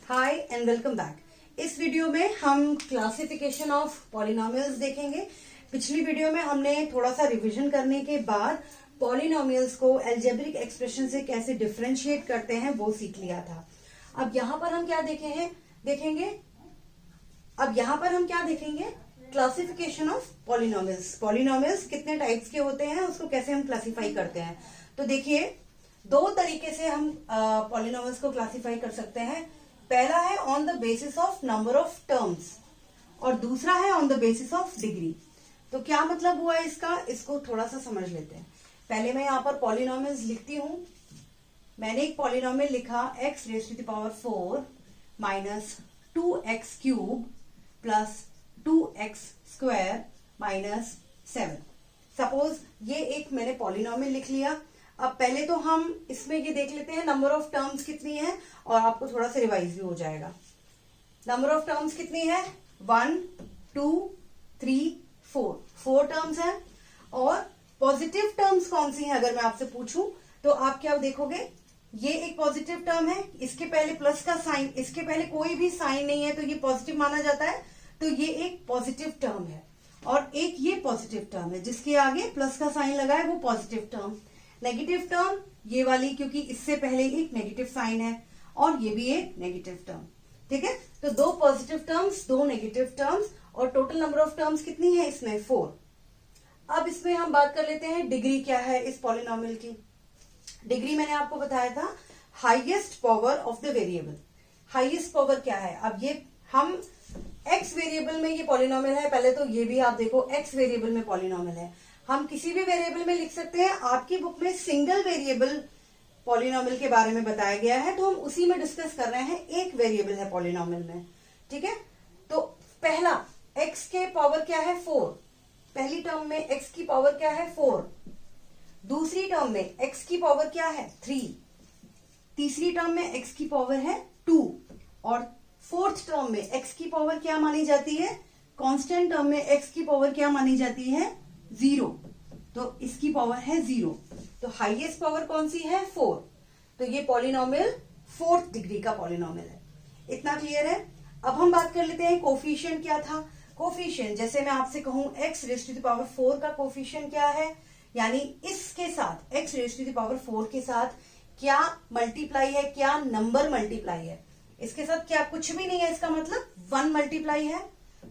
Hi and welcome back. इस video में हम क्लासिफिकेशन ऑफ पॉलिनोमियल्स देखेंगे। पिछली वीडियो में हमने थोड़ा सा रिवीजन करने के बाद पॉलिनोमियल्स को अलजेब्रिक एक्सप्रेशन से कैसे डिफरेंशिएट करते हैं वो सीख लिया था। अब यहाँ पर हम क्या देखेंगे क्लासिफिकेशन ऑफ पॉलिनोमियल्स। पॉलिनोमियल्स कितने टाइप्स के होते हैं, उसको कैसे हम क्लासिफाई करते हैं। तो देखिए, दो तरीके से हम पॉलिनोमियल्स को क्लासिफाई कर सकते हैं। पहला है on the basis of number of terms और दूसरा है on the basis of degree. तो क्या मतलब हुआ इसका, इसको थोड़ा सा समझ लेते हैं। पहले मैं यहाँ पर पॉलिनोमियल्स लिखती हूं। मैंने एक पॉलिनोमियल लिखा x raise to the power 4 minus 2x cube plus 2x square minus 7। Suppose ये एक मैंने पॉलिनोमियल लिख लिया। अब पहले तो हम इसमें ये देख लेते हैं नंबर ऑफ टर्म्स कितनी है, और आपको थोड़ा सा रिवाइज भी हो जाएगा। नंबर ऑफ टर्म्स कितनी है, 1 2 3 4, 4 टर्म्स है। और पॉजिटिव टर्म्स कौन सी है अगर मैं आपसे पूछूं तो आप क्या देखोगे, ये एक पॉजिटिव टर्म है, इसके पहले प्लस का साइन, इसके पहले कोई भी साइन नहीं है तो ये पॉजिटिव माना जाता है। तो ये एक पॉजिटिव टर्म है। और एक ये पॉजिटिव टर्म है जिसके आगे प्लस का साइन लगा है, वो पॉजिटिव टर्म। नेगेटिव टर्म ये वाली, क्योंकि इससे पहले एक नेगेटिव साइन है, और ये भी एक नेगेटिव टर्म। ठीक है, तो दो पॉजिटिव टर्म्स, दो नेगेटिव टर्म्स, और टोटल नंबर ऑफ टर्म्स कितनी है इसमें, 4। अब इसमें हम बात कर लेते हैं डिग्री क्या है इस पॉलिनोमियल की। डिग्री मैंने आपको बताया था highest power of the variable. Highest power क्या है, अब ये हम एक्स वेरिएबल में ये पॉलिनोमियल है। पहले तो ये भी आप देखो, एक्स वेरिएबल में पॉलिनोमियल है। हम किसी भी वेरिएबल में लिख सकते हैं। आपकी बुक में सिंगल वेरिएबल पॉलिनोमियल के बारे में बताया गया है, तो हम उसी में डिस्कस कर रहे हैं। एक वेरिएबल है पॉलिनोमियल में। ठीक है, तो पहला x के पावर क्या है, 4। पहली टर्म में x की पावर क्या है, 4। दूसरी टर्म में x की पावर क्या है, 3। तीसरी टर्म में x की पावर है 2। और फोर्थ टर्म में x की पावर क्या मानी जाती है, कांस्टेंट टर्म में x की पावर क्या मानी जाती है, 0। तो इसकी पावर है 0। तो हाईएस्ट पावर कौन सी है, 4। तो ये पॉलिनोमियल 4th डिग्री का पॉलिनोमियल है। इतना क्लियर है। अब हम बात कर लेते हैं कोफिशिएंट क्या था। कोफिशिएंट, जैसे मैं आपसे कहूं x raise to the power 4 का कोफिशिएंट क्या है, यानी इसके साथ x raise to the power 4 के साथ क्या मल्टीप्लाई है, क्या नंबर मल्टीप्लाई है। इसके साथ क्या कुछ भी नहीं है, इसका मतलब 1 मल्टीप्लाई है,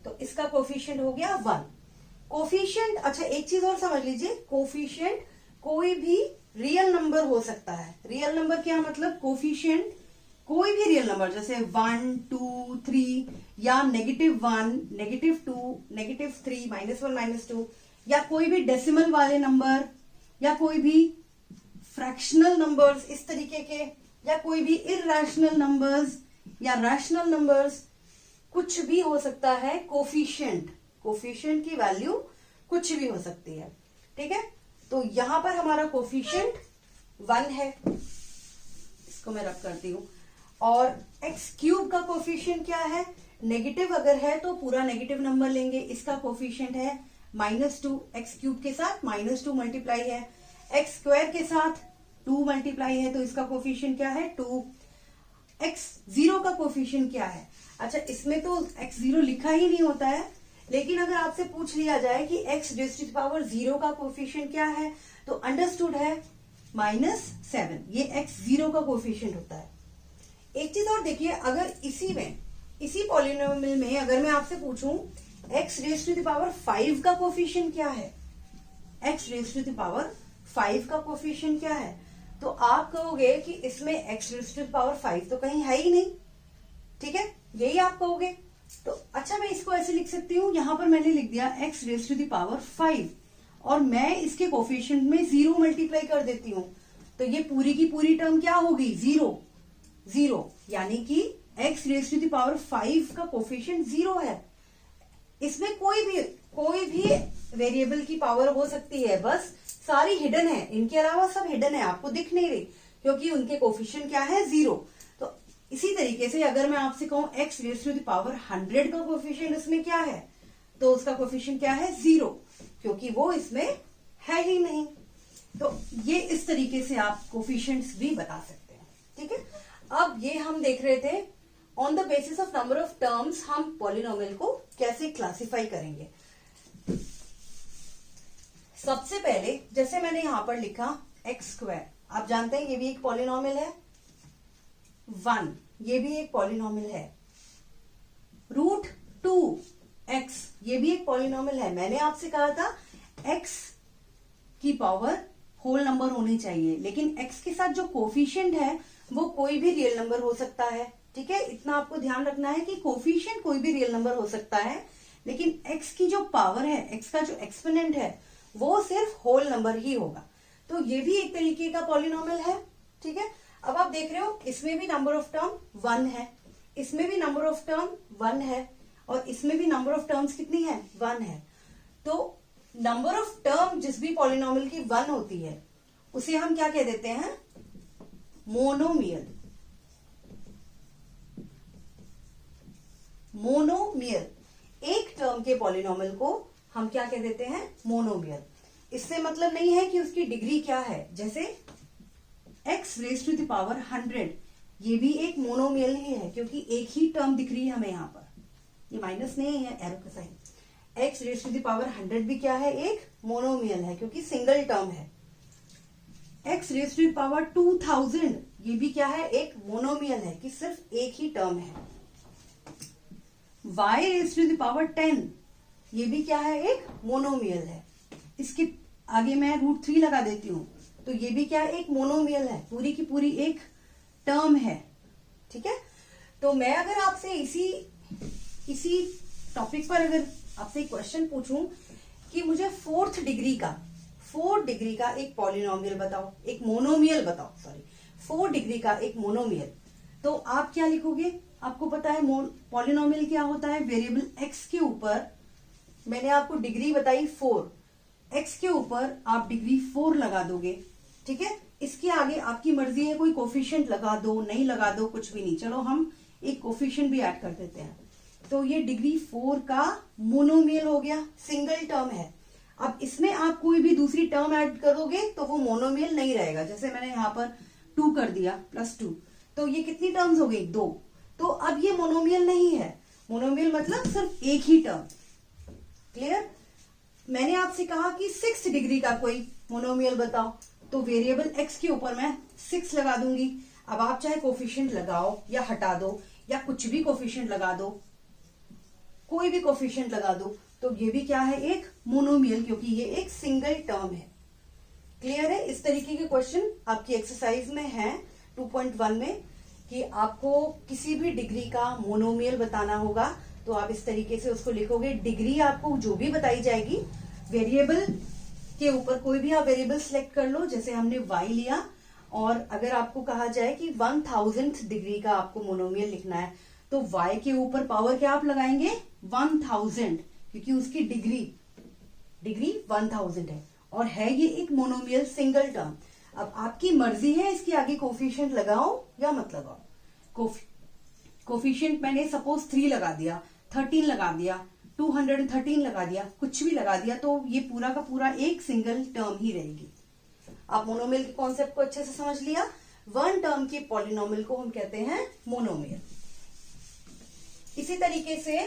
तो इसका कोफिशिएंट हो गया 1। कोफिशिएंट, अच्छा एक चीज और समझ लीजिए, कोफिशिएंट कोई भी रियल नंबर हो सकता है। रियल नंबर क्या मतलब, कोफिशिएंट कोई भी रियल नंबर, जैसे 1 2 3 या -1 -2 -3 -1 -2, या कोई भी डेसिमल वाले नंबर, या कोई भी फ्रैक्शनल नंबर्स इस तरीके के, या कोई भी इरैशनल नंबर्स या रैशनल नंबर्स, कुछ भी हो सकता है। कोफिशिएंट की वैल्यू कुछ भी हो सकती है। ठीक है, तो यहां पर हमारा कोफिशिएंट 1 है, इसको मैं रख करती हूं। और एक्स क्यूब का कोफिशिएंट क्या है, नेगेटिव अगर है तो पूरा नेगेटिव नंबर लेंगे, इसका कोफिशिएंट है -2। एक्स क्यूब के साथ -2 मल्टीप्लाई है, एक्स स्क्वायर के साथ 2 मल्टीप्लाई है, तो इसका कोफिशिएंट क्या है, 2। x0 का कोफिशिएंट क्या है, अच्छा इसमें तो x0 लिखा ही नहीं होता है, लेकिन अगर आपसे पूछ लिया जाए कि x raise to the power 0 का कोफिशिएंट क्या है, तो अंडरस्टूड है -7। ये x0 का कोफिशिएंट होता है। एक चीज और देखिए, अगर इसी पॉलिनोमियल में अगर मैं आपसे पूछूं x raise to the power 5 का कोफिशिएंट क्या है, x raise to the power 5 का कोफिशिएंट क्या है, तो आप कहोगे कि इसमें x raise to the power 5 तो कहीं है ही नहीं। ठीक है, यही आप कहोगे। तो अच्छा, मैं इसको ऐसे लिख सकती हूँ, यहां पर मैंने लिख दिया x raise to the power 5, और मैं इसके कोफिशिएंट में 0 मल्टीप्लाई कर देती हूँ, तो ये पूरी की पूरी टर्म क्या होगी, 0। यानी कि x raise to the power 5 का कोफिशिएंट 0 है। इसमें कोई भी वेरिएबल की पावर हो सकती है, बस सारी हिडन है, इनके अलावा सब हिडन है, आपको दिख नहीं रही, क्योंकि उनके कोफिशिएंट क्या है, 0। तो इसी तरीके से अगर मैं आपसे कहूं x raise to the power 100 का कोफिशिएंट इसमें क्या है, तो उसका कोफिशिएंट क्या है, 0, क्योंकि वो इसमें है ही नहीं। तो ये इस तरीके से आप कोफिशिएंट्स भी बता सकते हैं। ठीक है, अब ये हम देख रहे थे on the basis of number of terms हम पॉलिनोमियल को कैसे क्लासिफाई करेंगे। सबसे पहले जैसे मैंने यहां पर लिखा एक्स स्क्वायर, आप जानते हैं ये भी एक पॉलिनोमियल है। 1 ये भी एक पॉलिनोमियल है। √2x ये भी एक पॉलिनोमियल है। मैंने आपसे कहा था x की पावर होल नंबर होनी चाहिए, लेकिन x के साथ जो कोफिशिएंट है वो कोई भी रियल नंबर हो सकता है। ठीक है, इतना आपको ध्यान रखना है कि कोफिशिएंट कोई भी रियल नंबर हो सकता है, लेकिन x की जो पावर है, x का जो एक्सपोनेंट है वो सिर्फ होल नंबर ही होगा। तो ये भी एक तरीके का पॉलिनोमियल है। ठीक है, अब आप देख रहे हो इसमें भी नंबर ऑफ टर्म 1 है, इसमें भी नंबर ऑफ टर्म 1 है, और इसमें भी नंबर ऑफ टर्म्स कितनी है 1 है। तो नंबर ऑफ टर्म जिस भी पॉलिनोमियल की 1 होती है उसे हम क्या कह देते हैं, मोनोमियल। मोनोमियल, एक टर्म के पॉलिनोमियल को हम क्या कह देते हैं, मोनोमियल। इससे मतलब नहीं है कि उसकी डिग्री क्या है, जैसे x raise to the power 100 ये भी एक मोनोमियल ही है, क्योंकि एक ही टर्म दिख रही है हमें यहाँ पर, ये माइनस नहीं है एरो का sign. x raise to the power 100 भी क्या है, एक मोनोमियल है, क्योंकि सिंगल टर्म है। x raise to the power 2000 ये भी क्या है, एक मोनोमियल है कि सिर्फ एक ही टर्म है। y raise to the power 10 ये भी क्या है, एक मोनोमियल है। इसके आगे मैं √3 लगा देती हूं तो ये भी क्या है, एक मोनोमियल है, पूरी की पूरी एक टर्म है। ठीक है, तो मैं अगर आपसे इसी टॉपिक पर अगर आपसे एक क्वेश्चन पूछूं कि मुझे 4th डिग्री का एक पॉलिनोमियल बताओ, एक मोनोमियल बताओ, सॉरी 4 डिग्री का एक मोनोमियल, तो आप क्या लिखोगे। आपको पता है पॉलिनोमियल क्या होता है, वेरिएबल x के ऊपर मैंने आपको डिग्री बताई 4, x के ऊपर आप डिग्री 4 लगा दोगे। ठीक है, इसके आगे आपकी मर्जी है, कोई कोफिशिएंट लगा दो, नहीं लगा दो, कुछ भी नहीं। चलो हम एक कोफिशिएंट भी ऐड कर देते हैं, तो ये डिग्री 4 का मोनोमियल हो गया, सिंगल टर्म है। अब इसमें आप कोई भी दूसरी टर्म ऐड करोगे तो वो मोनोमियल नहीं रहेगा। जैसे मैंने यहाँ पर 2 कर दिया +2, तो ये कितनी टर्म्स हो गई, 2। तो अब ये मोनोमियल नहीं है। मोनोमियल मतलब सिर्फ एक ही टर्म। क्लियर। मैंने आपसे कहा कि 6 डिग्री का कोई मोनोमियल बताओ, तो वेरिएबल x के ऊपर मैं 6 लगा दूंगी। अब आप चाहे कोफिशिएंट लगाओ या हटा दो या कुछ भी कोफिशिएंट लगा दो, कोई भी कोफिशिएंट लगा दो, तो ये भी क्या है, एक मोनोमियल, क्योंकि ये एक सिंगल टर्म है। क्लियर है। इस तरीके के क्वेश्चन आपकी एक्सरसाइज में है 2.1 में कि आपको किसी भी डिग्री का मोनोमियल बताना होगा, तो आप इस तरीके से उसको लिखोगे। डिग्री आपको जो भी बताई जाएगी, वेरिएबल के ऊपर कोई भी आप वेरिएबल सिलेक्ट कर लो, जैसे हमने y लिया, और अगर आपको कहा जाए कि 1000th डिग्री का आपको मोनोमियल लिखना है, तो y के ऊपर पावर क्या आप लगाएंगे, 1000, क्योंकि उसकी डिग्री 1000 है, और है ये एक मोनोमियल सिंगल टर्म। अब आपकी मर्जी है इसके आगे कोफिशिएंट लगाओ या मत लगाओ। कोफिशिएंट मैंने सपोज 3 लगा दिया, 13 लगा दिया, 213 लगा दिया, कुछ भी लगा दिया, तो ये पूरा का पूरा एक सिंगल टर्म ही रहेगी। आप मोनोमियल के कॉन्सेप्ट को अच्छे से समझ लिया। 1 टर्म के पॉलिनोमियल को हम कहते हैं मोनोमियल। इसी तरीके से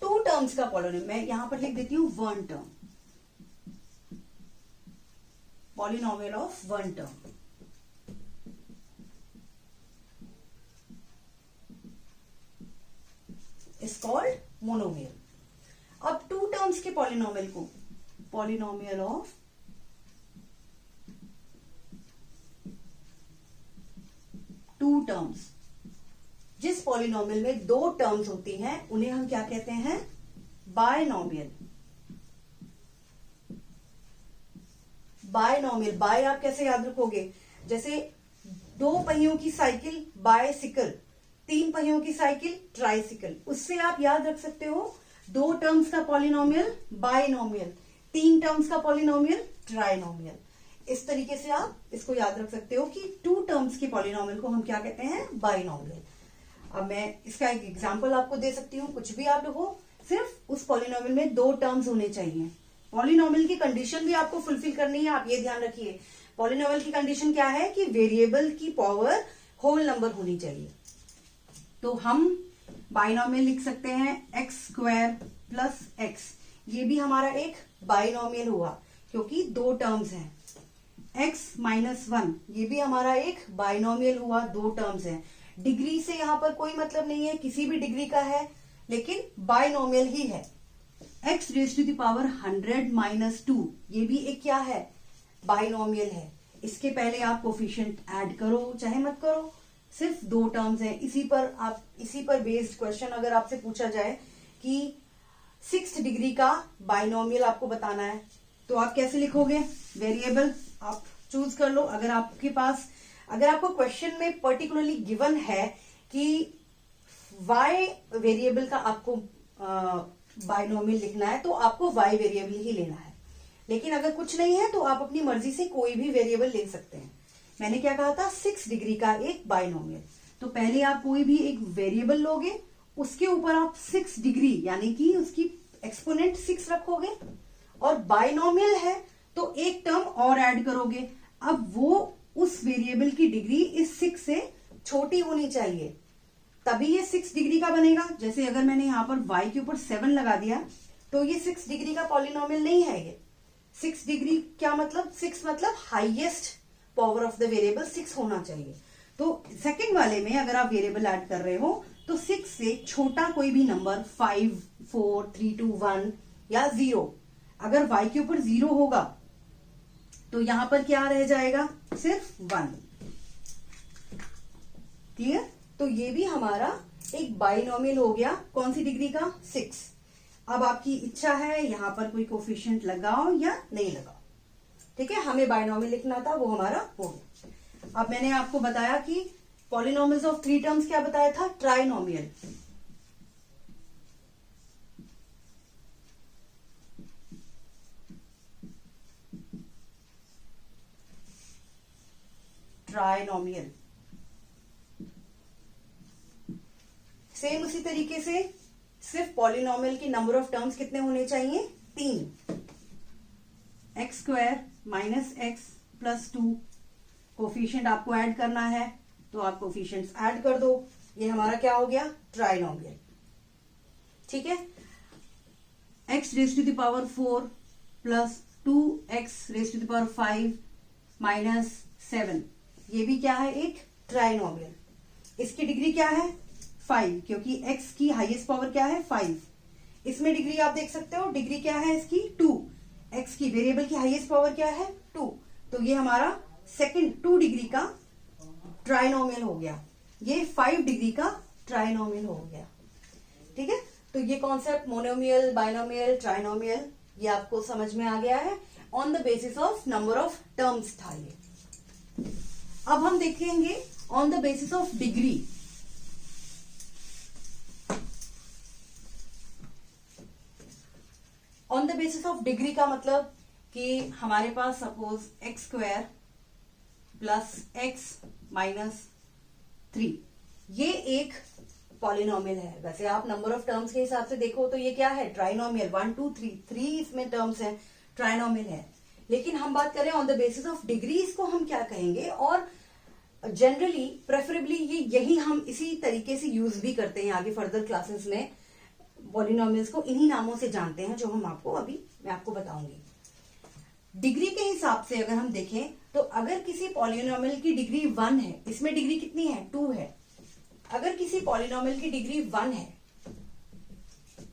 2 टर्म्स का पॉलिनोमियल, मैं यहां पर लिख देती हूं 1 term, polynomial of 1 term. Is called monomial. अब 2 टर्म्स के पॉलिनोमियल को पॉलिनोमियल ऑफ 2 टर्म्स, जिस पॉलिनोमियल में 2 टर्म्स होती हैं उन्हें हम क्या कहते हैं, बायनोमियल। बायनोमियल, बाय आप कैसे याद रखोगे, जैसे 2 पहियों की साइकिल बायसिकल, 3 पहियों की साइकिल ट्राइसिकल, उससे आप याद रख सकते हो 2 टर्म्स का पॉलिनोमियल बायनोमियल, 3 टर्म्स का पॉलिनोमियल ट्राइनोमियल। इस तरीके से आप इसको याद रख सकते हो कि 2 टर्म्स के पॉलिनोमियल को हम क्या कहते हैं, बायनोमियल। अब मैं इसका एक एग्जांपल आपको दे सकती हूँ। कुछ भी आप लिखो, सिर्फ उस पॉलिनोमियल में 2 टर्म्स होने चाहिए। पॉलिनोमियल की कंडीशन भी आपको फुलफिल करनी है, आप ये ध्यान रखिए। पॉलिनोमियल की कंडीशन क्या है कि वेरिएबल की पावर होल नंबर होनी चाहिए। तो हम बाइनोमियल लिख सकते हैं एक्स स्क्वायर प्लस एक्स। ये भी हमारा एक बाइनोमियल हुआ क्योंकि दो टर्म्स हैं। एक्स माइनस वन, ये भी हमारा एक बाइनोमियल हुआ, दो टर्म्स हैं। डिग्री से यहां पर कोई मतलब नहीं है, किसी भी डिग्री का है, लेकिन बाइनोमियल ही है। X raise to the power 100 minus 2, ये भी एक क्या है, बाइनोमियल है। इसके पहले आप कोफिशिएंट ऐड करो चाहे मत करो, सिर्फ दो टर्म्स हैं। इसी पर बेस्ड क्वेश्चन अगर आपसे पूछा जाए कि 6th डिग्री का बाइनोमियल आपको बताना है, तो आप कैसे लिखोगे? वेरिएबल आप चूज कर लो। अगर आपको क्वेश्चन में पर्टिकुलरली गिवन है कि y वेरिएबल का आपको बाइनोमियल लिखना है, तो आपको y वेरिएबल ही लेना है। लेकिन अगर कुछ नहीं है तो आप अपनी मर्जी से कोई भी वेरिएबल ले सकते हैं। मैंने क्या कहा था? 6 डिग्री का एक बाइनोमियल। तो पहले आप कोई भी एक वेरिएबल लोगे, उसके ऊपर आप 6 डिग्री यानी कि उसकी एक्सपोनेंट 6 रखोगे, और बाइनोमियल है तो एक टर्म और ऐड करोगे। अब वो उस वेरिएबल की डिग्री इस 6 से छोटी होनी चाहिए, तभी ये 6 डिग्री का बनेगा। जैसे अगर मैंने यहां पर y के ऊपर 7 लगा दिया तो ये 6 डिग्री का पॉलिनोमियल नहीं है। ये 6 डिग्री क्या मतलब? 6 मतलब highest power of the variable 6 होना चाहिए। तो सेकंड वाले में अगर आप वेरिएबल ऐड कर रहे हो तो 6 से छोटा कोई भी नंबर 5, 4, 3, 2, 1 या 0, अगर y के ऊपर 0 होगा तो यहां पर क्या रह जाएगा? सिर्फ 1। क्लियर? तो ये भी हमारा एक बाइनोमियल हो गया। कौन सी डिग्री का? 6। अब आपकी इच्छा है यहां पर कोई कोफिशिएंट लगाओ या नहीं लगाओ, ठीक है। हमें बाइनोमियल लिखना था, वो हमारा हो गया। अब मैंने आपको बताया कि पॉलिनोमियल्स ऑफ 3 टर्म्स क्या बताया था? ट्राइनोमियल। ट्राइनोमियल सेम उसी तरीके से, सिर्फ पॉलिनोमियल की नंबर ऑफ टर्म्स कितने होने चाहिए? 3। X square minus x plus 2, coefficient आपको ऐड करना है तो आप कोफिशिएंट्स ऐड कर दो। ये हमारा क्या हो गया? ट्राइनोमियल, ठीक है। X raise to the power 4 plus 2x raise to the power 5 minus 7, ये भी क्या है? एक ट्राइनोमियल। इसकी डिग्री क्या है? 5, क्योंकि x की हाईएस्ट पावर क्या है? 5। इसमें डिग्री आप देख सकते हो, डिग्री क्या है इसकी? 2। x की वेरिएबल की हाईएस्ट पावर क्या है? 2। तो ये हमारा सेकंड 2 डिग्री का ट्राइनोमियल हो गया। ये 5 डिग्री का ट्राइनोमियल हो गया, ठीक है। तो ये कॉन्सेप्ट मोनोमियल, बाइनोमियल, ट्राइनोमियल, ये आपको समझ में आ गया है। On the basis of number of terms था ये। अब हम देखेंगे on the basis of degree. On the basis of degree का मतलब कि हमारे पास suppose x square plus x minus 3, ये एक पॉलिनोमियल है। वैसे आप नंबर ऑफ टर्म्स के हिसाब से देखो तो ये क्या है? ट्राइनोमियल। 1, 2, 3 इसमें टर्म्स है, ट्राइनोमियल है। लेकिन हम बात करें on the basis of degree, इसको हम क्या कहेंगे? और जनरली प्रेफरेबली यही हम इसी तरीके से यूज भी करते हैं आगे फर्दर क्लासेस में। पॉलिनोमियल्स को इन्हीं नामों से जानते हैं जो मैं आपको बताऊंगी। डिग्री के हिसाब से अगर हम देखें तो अगर किसी पॉलिनोमियल की डिग्री 1 है, इसमें डिग्री कितनी है? 2 है। अगर किसी पॉलिनोमियल की डिग्री 1 है,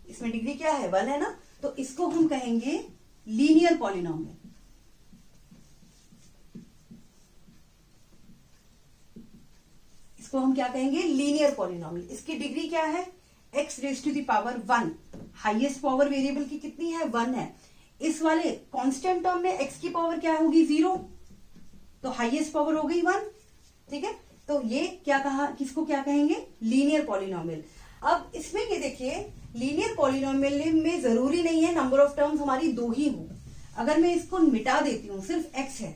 इसमें डिग्री क्या है? 1 है ना, तो इसको हम कहेंगे लीनियर पॉलिनोमियल। इसको हम क्या कहेंगे? Linear polynomial. इसकी डिग्री क्या है? x raise to the power 1। Highest power variable की कितनी है? 1 है। इस वाले कांस्टेंट टर्म में x की पावर क्या होगी? 0, तो हाईएस्ट पावर हो गई 1, ठीक है। तो ये क्या कहा? किसको क्या कहेंगे? Linear polynomial. अब इसमें ये देखिए, लीनियर पॉलिनोमियल में जरूरी नहीं है नंबर ऑफ टर्म्स हमारी 2 ही हो। अगर मैं इसको मिटा देती हूं, सिर्फ x है,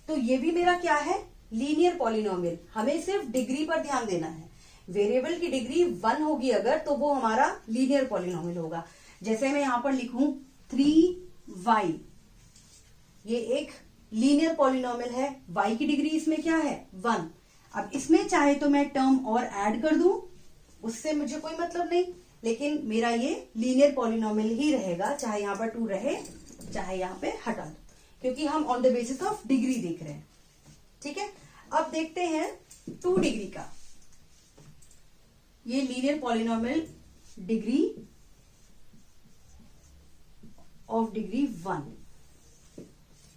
तो ये भी मेरा क्या है? Linear polynomial. हमें सिर्फ डिग्री पर ध्यान देना है। वेरिएबल की डिग्री 1 होगी अगर, तो वो हमारा लीनियर पॉलिनोमियल होगा। जैसे मैं यहां पर लिखूं 3y, ये एक लीनियर पॉलिनोमियल है। y की डिग्री इसमें क्या है? 1। अब इसमें चाहे तो मैं टर्म और ऐड कर दूं, उससे मुझे कोई मतलब नहीं, लेकिन मेरा ये लीनियर पॉलिनोमियल ही रहेगा, चाहे यहाँ पर 2 रहे चाहे यहाँ पे हटा दो, क्योंकि हम on the basis of degree देख रहे हैं। ठीक है, अब देखते हैं 2 डिग्री का, ये linear polynomial degree of degree 1।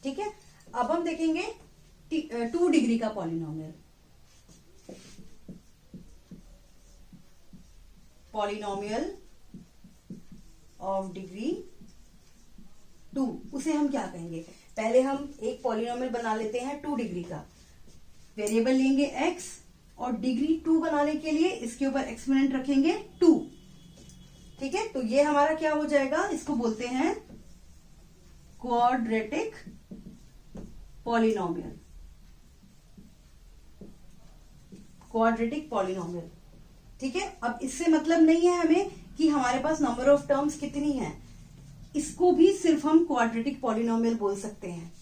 ठीक है, अब हम देखेंगे 2 डिग्री का पॉलिनोमियल, पॉलिनोमियल ऑफ डिग्री 2, उसे हम क्या कहेंगे? पहले हम एक पॉलिनोमियल बना लेते हैं 2 डिग्री का, वेरिएबल लेंगे x और डिग्री 2 बनाने के लिए इसके ऊपर एक्सपोनेंट रखेंगे 2। ठीक है, तो ये हमारा क्या हो जाएगा, इसको बोलते हैं क्वाड्रेटिक पॉलिनोमियल, क्वाड्रेटिक पॉलिनोमियल। ठीक है, अब इससे मतलब नहीं है हमें कि हमारे पास नंबर ऑफ टर्म्स कितनी है, इसको भी सिर्फ हम क्वाड्रेटिक पॉलिनोमियल बोल सकते हैं।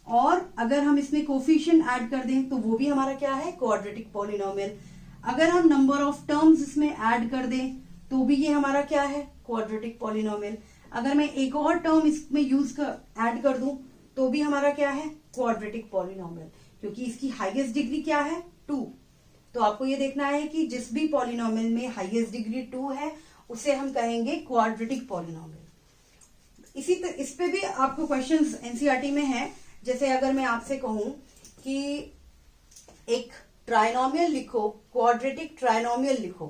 और अगर हम इसमें कोफिशिएंट ऐड कर दें तो वो भी हमारा क्या है, क्वाड्रेटिक पॉलिनोमियल। अगर हम नंबर ऑफ टर्म्स इसमें ऐड कर दें तो भी ये हमारा क्या है, क्वाड्रेटिक पॉलिनोमियल। अगर मैं एक और टर्म इसमें ऐड कर दूं तो भी हमारा क्या है, क्वाड्रेटिक पॉलिनोमियल, क्योंकि इसकी हाईएस्ट डिग्री क्या है, 2। तो आपको ये देखना है कि जिस भी पॉलिनोमियल में हाईएस्ट डिग्री 2 है उसे हम कहेंगे क्वाड्रेटिक पॉलिनोमियल। इस पे भी आपको क्वेश्चंस एनसीईआरटी में है। जैसे अगर मैं आपसे कहूं कि एक ट्राइनोमियल लिखो, क्वाड्रेटिक ट्राइनोमियल लिखो,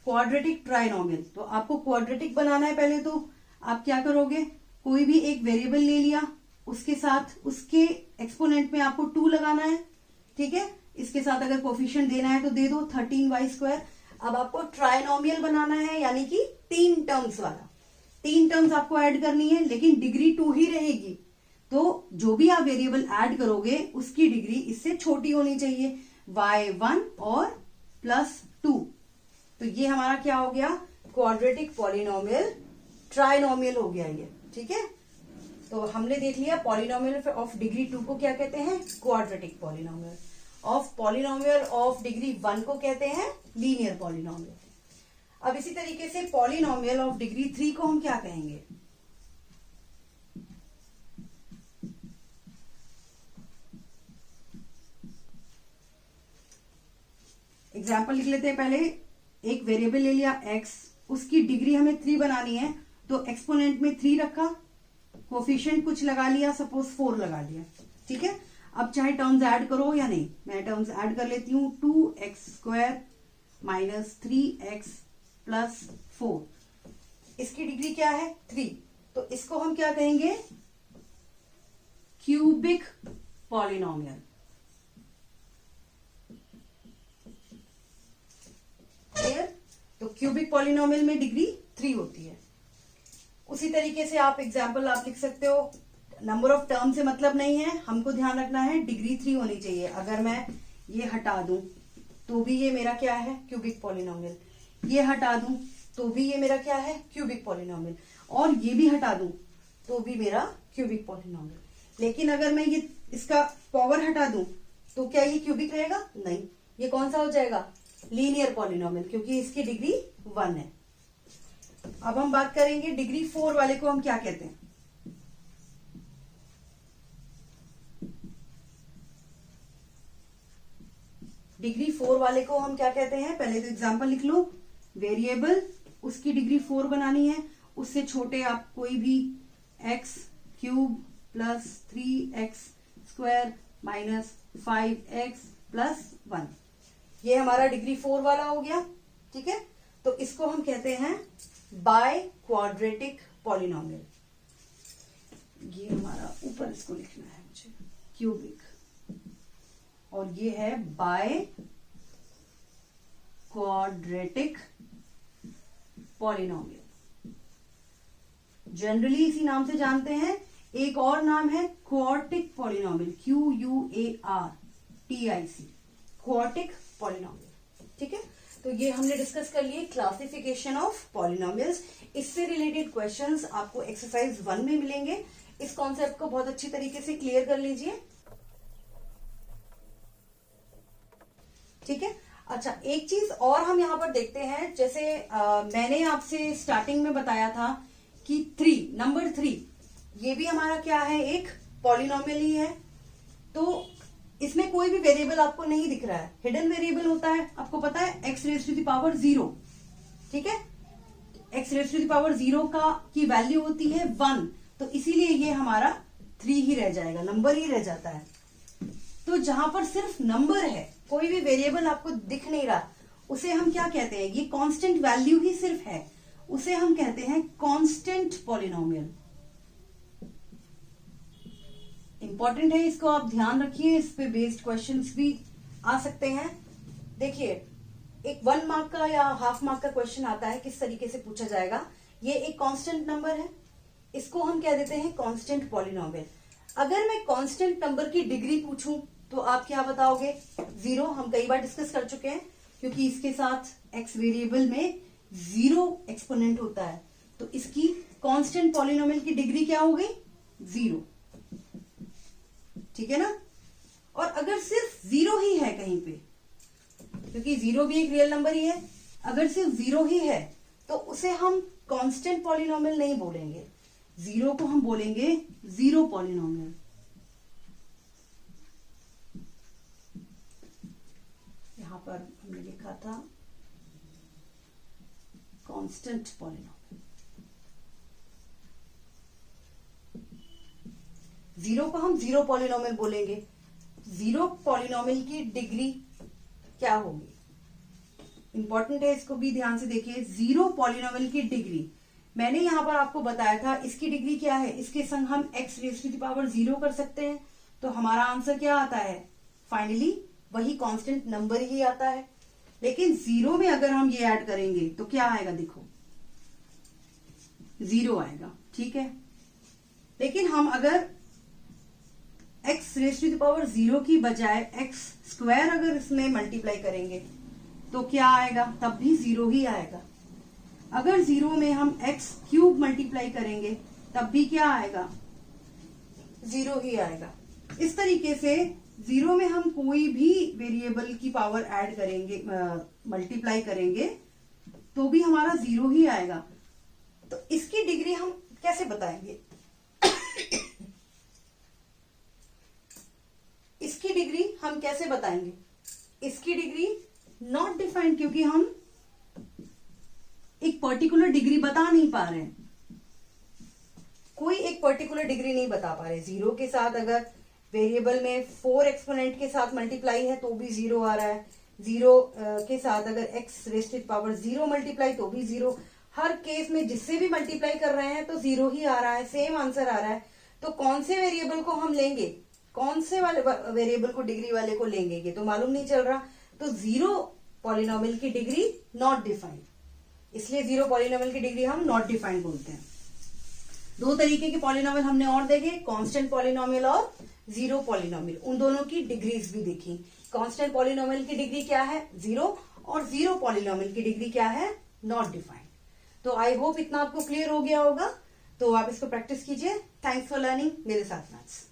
क्वाड्रेटिक ट्राइनोमियल, तो आपको क्वाड्रेटिक बनाना है। पहले तो आप क्या करोगे, कोई भी एक वेरिएबल ले लिया, उसके साथ उसके एक्सपोनेंट में आपको 2 लगाना है। ठीक है, इसके साथ अगर कोफिशिएंट देना है तो दे दो 13y²। अब आपको ट्राइनोमियल बनाना है, यानी कि 3 टर्म्स वाला, 3 टर्म्स आपको ऐड करनी है, लेकिन डिग्री 2 ही रहेगी। तो जो भी आप वेरिएबल ऐड करोगे उसकी डिग्री इससे छोटी होनी चाहिए, y1 और +2। तो ये हमारा क्या हो गया, क्वाड्रेटिक पॉलिनोमियल ट्राइनोमियल हो गया ये। ठीक है, तो हमने देख लिया पॉलिनोमियल ऑफ डिग्री 2 को क्या कहते हैं, quadratic polynomial. Of polynomial of degree 1 को कहते हैं लीनियर पॉलिनोमियल। अब इसी तरीके से पॉलिनोमियल ऑफ डिग्री 3 को हम क्या कहेंगे, एग्जाम्पल लिख लेते हैं। पहले एक वेरिएबल ले लिया x, उसकी डिग्री हमें 3 बनानी है, तो एक्सपोनेंट में 3 रखा, कोफिशिएंट कुछ लगा लिया, सपोज 4 लगा लिया। ठीक है, अब चाहे टर्म्स ऐड करो या नहीं, मैं टर्म्स ऐड कर लेती हूं, 2x² - 3x + 4, इसकी डिग्री क्या है, 3। तो इसको हम क्या कहेंगे, क्यूबिक पॉलिनोमियल। क्लियर? तो क्यूबिक पॉलिनोमियल में डिग्री 3 होती है। उसी तरीके से आप एग्जाम्पल आप लिख सकते हो, नंबर ऑफ टर्म से मतलब नहीं है, हमको ध्यान रखना है डिग्री 3 होनी चाहिए। अगर मैं ये हटा दूं तो भी ये मेरा क्या है, क्यूबिक पॉलिनोमियल। ये हटा दूं तो भी ये मेरा क्या है, क्यूबिक पॉलिनोमियल। और ये भी हटा दूं तो भी मेरा क्यूबिक पॉलिनोमियल। लेकिन अगर मैं ये इसका पावर हटा दूं तो क्या ये क्यूबिक रहेगा, नहीं, ये कौन सा हो जाएगा, लीनियर पॉलिनोमियल, क्योंकि इसकी डिग्री 1 है। अब हम बात करेंगे डिग्री 4 वाले को हम क्या कहते हैं, डिग्री 4 वाले को हम क्या कहते हैं। पहले तो एग्जांपल लिख लो, वेरिएबल उसकी डिग्री 4 बनानी है, उससे छोटे आप कोई भी x³ + 3x² - 5x + 1, ये हमारा डिग्री 4 वाला हो गया। ठीक है, तो इसको हम कहते हैं बाय क्वाड्रेटिक पॉलिनोमियल। ये हमारा ऊपर इसको लिखना है मुझे, क्यूबिक, और ये है बाय क्वाड्रेटिक पॉलिनोमियल। जनरली इसी नाम से जानते हैं। एक और नाम है quartic polynomial, QUARTIC, quartic polynomial. ठीक है, तो ये हमने डिस्कस कर लिए क्लासिफिकेशन ऑफ पॉलिनोमियल्स। इससे रिलेटेड क्वेश्चंस आपको एक्सरसाइज 1 में मिलेंगे। इस कॉन्सेप्ट को बहुत अच्छी तरीके से क्लियर कर लीजिए। ठीक है, अच्छा, एक चीज और हम यहाँ पर देखते हैं, जैसे मैंने आपसे स्टार्टिंग में बताया था कि नंबर 3 ये भी हमारा क्या है, एक पॉलिनोमियल ही है। तो इसमें कोई भी वेरिएबल आपको नहीं दिख रहा है, हिडन वेरिएबल होता है, आपको पता है, x raise to the power 0। ठीक है, x raise to the power 0 की वैल्यू होती है 1, तो इसीलिए ये हमारा 3 ही रह जाएगा, नंबर ही रह जाता है। तो जहां पर सिर्फ नंबर है, कोई भी वेरिएबल आपको दिख नहीं रहा, उसे हम क्या कहते हैं, ये कांस्टेंट वैल्यू ही सिर्फ है, उसे हम कहते हैं कांस्टेंट पॉलिनोमियल। इंपॉर्टेंट है, इसको आप ध्यान रखिए, इस पे बेस्ड क्वेश्चंस भी आ सकते हैं। देखिए, एक 1 मार्क का या हाफ मार्क का क्वेश्चन आता है, किस तरीके से पूछा जाएगा। ये एक कांस्टेंट नंबर है, इसको हम कह देते हैं कांस्टेंट पॉलिनोमियल। अगर मैं कांस्टेंट नंबर की डिग्री पूछूं तो आप क्या बताओगे, 0। हम कई बार डिस्कस कर चुके हैं, क्योंकि इसके साथ x वेरिएबल में 0 एक्सपोनेंट होता है, तो इसकी कांस्टेंट पॉलिनोमियल की डिग्री क्या हो गई, 0। ठीक है ना। और अगर सिर्फ 0 ही है कहीं पे, क्योंकि 0 भी एक रियल नंबर ही है, अगर सिर्फ 0 ही है तो उसे हम कांस्टेंट पॉलिनोमियल नहीं बोलेंगे, 0 को हम बोलेंगे 0 पॉलिनोमियल। यहां पर हमने लिखा था कांस्टेंट पॉलिनोमियल। 0 को हम 0 पॉलिनोमियल बोलेंगे। 0 पॉलिनोमियल की डिग्री क्या होगी, इंपॉर्टेंट है, इसको भी ध्यान से देखिए। 0 पॉलिनोमियल की डिग्री मैंने यहां पर आपको बताया था, इसकी डिग्री क्या है, इसके संग हम x raise to the power 0 कर सकते हैं, तो हमारा आंसर क्या आता है, फाइनली वही कांस्टेंट नंबर ही आता है। लेकिन 0 में अगर हम ये ऐड करेंगे तो क्या आएगा, देखो 0 आएगा। ठीक है, लेकिन हम अगर x raise to the power 0 की बजाय x स्क्वायर अगर इसमें मल्टीप्लाई करेंगे तो क्या आएगा, तब भी 0 ही आएगा। अगर 0 में हम x क्यूब मल्टीप्लाई करेंगे तब भी क्या आएगा, 0 ही आएगा। इस तरीके से 0 में हम कोई भी वेरिएबल की पावर ऐड करेंगे, मल्टीप्लाई करेंगे, तो भी हमारा 0 ही आएगा। तो इसकी डिग्री हम कैसे बताएंगे इसकी डिग्री हम कैसे बताएंगे, इसकी डिग्री नॉट डिफाइंड, क्योंकि हम एक पर्टिकुलर डिग्री बता नहीं पा रहे हैं, कोई एक पर्टिकुलर डिग्री नहीं बता पा रहे। 0 के साथ अगर वेरिएबल में 4 एक्सपोनेंट के साथ मल्टीप्लाई है तो भी 0 आ रहा है, 0 के साथ अगर x raise to the power 0 multiply तो भी 0। हर केस में जिससे भी मल्टीप्लाई कर रहे हैं तो 0 ही आ रहा है, सेम आंसर आ रहा है। तो कौन से वेरिएबल को हम लेंगे, कौन से वाले वेरिएबल को डिग्री वाले को लेंगे, ये तो मालूम नहीं चल रहा। तो 0 पॉलिनोमियल की डिग्री नॉट डिफाइंड, इसलिए 0 पॉलिनोमियल की डिग्री हम नॉट डिफाइंड बोलते हैं। 2 तरीके के पॉलिनोमियल हमने और देखे, कांस्टेंट पॉलिनोमियल और 0 पॉलिनोमियल, उन दोनों की डिग्रीज भी देखी। कांस्टेंट पॉलिनोमियल की डिग्री क्या है, 0, और 0 पॉलिनोमियल की डिग्री क्या है, नॉट डिफाइंड। तो आई होप इतना आपको क्लियर हो गया होगा, तो आप इसको प्रैक्टिस कीजिए। थैंक्स फॉर लर्निंग मेरे साथ मैथ्स।